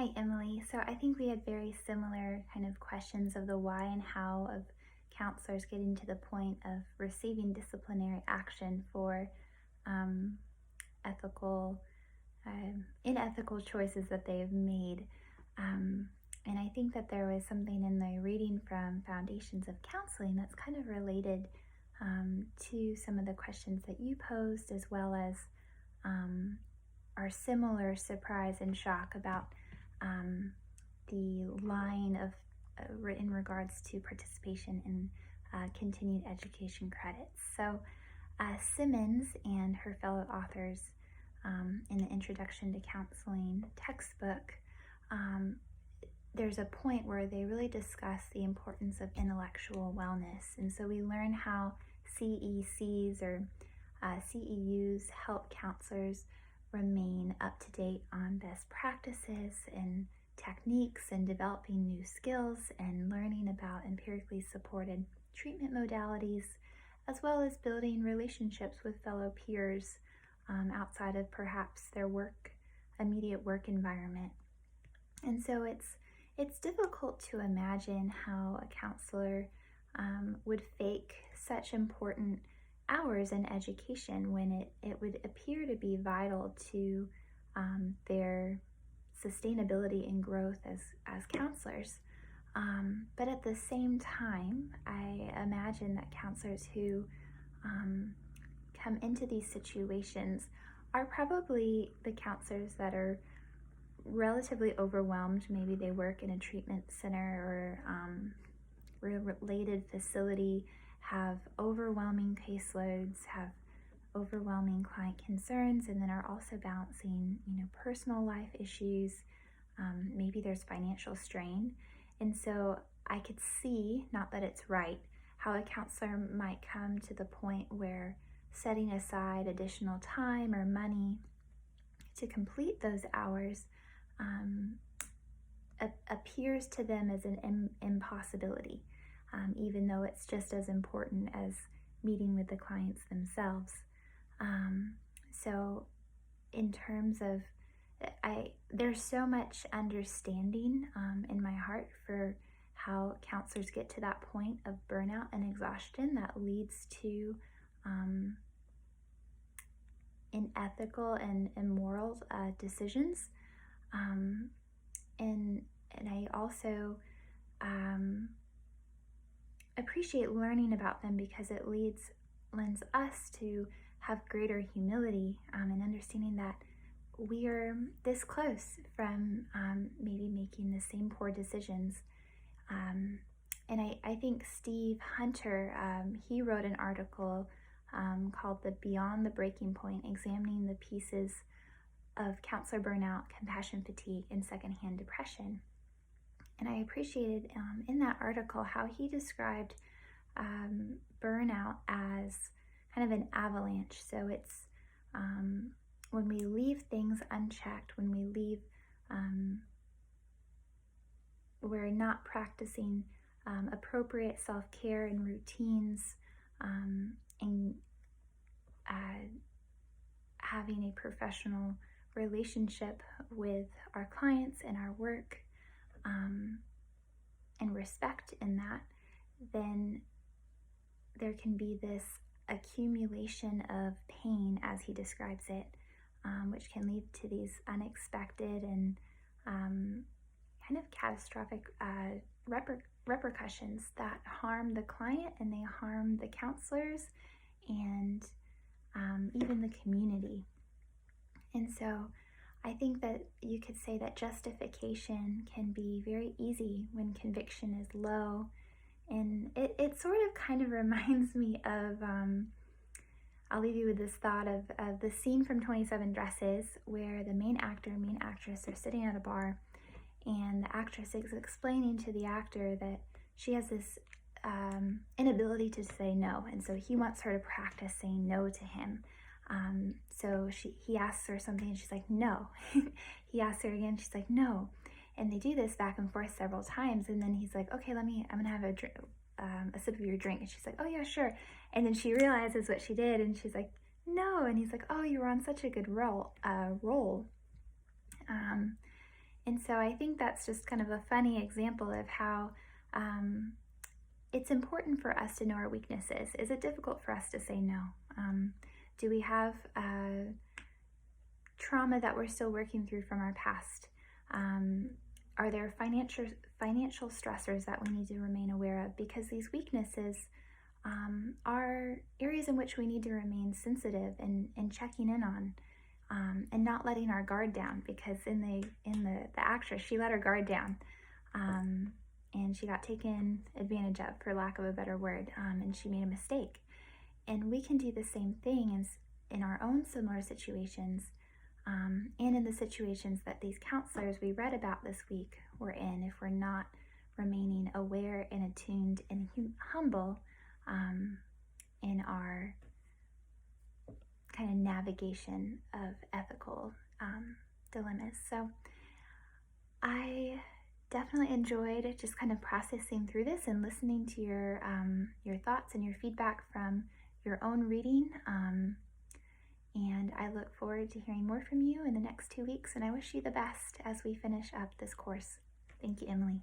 Hi, Emily. So I think we had very similar kind of questions of the why and how of counselors getting to the point of receiving disciplinary action for um, ethical, unethical choices that they've made. Um, and I think that there was something in the reading from Foundations of Counseling that's kind of related to some of the questions that you posed, as well as um, our similar surprise and shock about um, the line of in regards to participation in continued education credits. So Simmons and her fellow authors in the Introduction to Counseling textbook, um, there's a point where they really discuss the importance of intellectual wellness. And so we learn how CECs or CEUs help counselors remain up to date on best practices and techniques and developing new skills and learning about empirically supported treatment modalities, as well as building relationships with fellow peers outside of perhaps their immediate work environment. And so it's difficult to imagine how a counselor would fake such important hours in education when it would appear to be vital to their sustainability and growth as counselors. But at the same time, I imagine that counselors who come into these situations are probably the counselors that are relatively overwhelmed. Maybe they work in a treatment center or related facility, have overwhelming caseloads, have overwhelming client concerns, and then are also balancing, personal life issues. Maybe there's financial strain. And so I could see, not that it's right, how a counselor might come to the point where setting aside additional time or money to complete those hours appears to them as an impossibility, even though it's just as important as meeting with the clients themselves. So in terms of, there's so much understanding in my heart for how counselors get to that point of burnout and exhaustion that leads to unethical and immoral decisions. And I also appreciate learning about them because it lends us to have greater humility and understanding that we are this close from maybe making the same poor decisions. And I think Steve Hunter, he wrote an article called the Beyond the Breaking Point, examining the pieces of counselor burnout, compassion fatigue, and secondhand depression. And I appreciated in that article how he described burnout as kind of an avalanche. So it's when we leave things unchecked, when we leave, we're not practicing appropriate self-care and routines, and having a professional relationship with our clients and our work, and respect in that, then there can be this accumulation of pain, as he describes it, which can lead to these unexpected and kind of catastrophic repercussions that harm the client, and they harm the counselors and even the community. And so I think that you could say that justification can be very easy when conviction is low. And it sort of kind of reminds me of, I'll leave you with this thought of the scene from 27 Dresses where the main actor and main actress are sitting at a bar, and the actress is explaining to the actor that she has this inability to say no, and so he wants her to practice saying no to him. So he asks her something and she's like, no. He asks her again, she's like, no. And they do this back and forth several times, and then he's like, okay, I'm gonna have a sip of your drink. And she's like, oh yeah, sure. And then she realizes what she did, and she's like, no. And he's like, oh, you were on such a good roll. And so I think that's just kind of a funny example of how um, it's important for us to know our weaknesses. Is it difficult for us to say no? Do we have trauma that we're still working through from our past? Are there financial stressors that we need to remain aware of? Because these weaknesses are areas in which we need to remain sensitive and checking in on, and not letting our guard down. Because in the actress, she let her guard down, and she got taken advantage of, for lack of a better word, and she made a mistake. And we can do the same thing as in our own similar situations, and in the situations that these counselors we read about this week were in, if we're not remaining aware and attuned and humble in our kind of navigation of ethical dilemmas. So I definitely enjoyed just kind of processing through this and listening to your thoughts and your feedback from your own reading. And I look forward to hearing more from you in the next 2 weeks, and I wish you the best as we finish up this course. Thank you, Emily.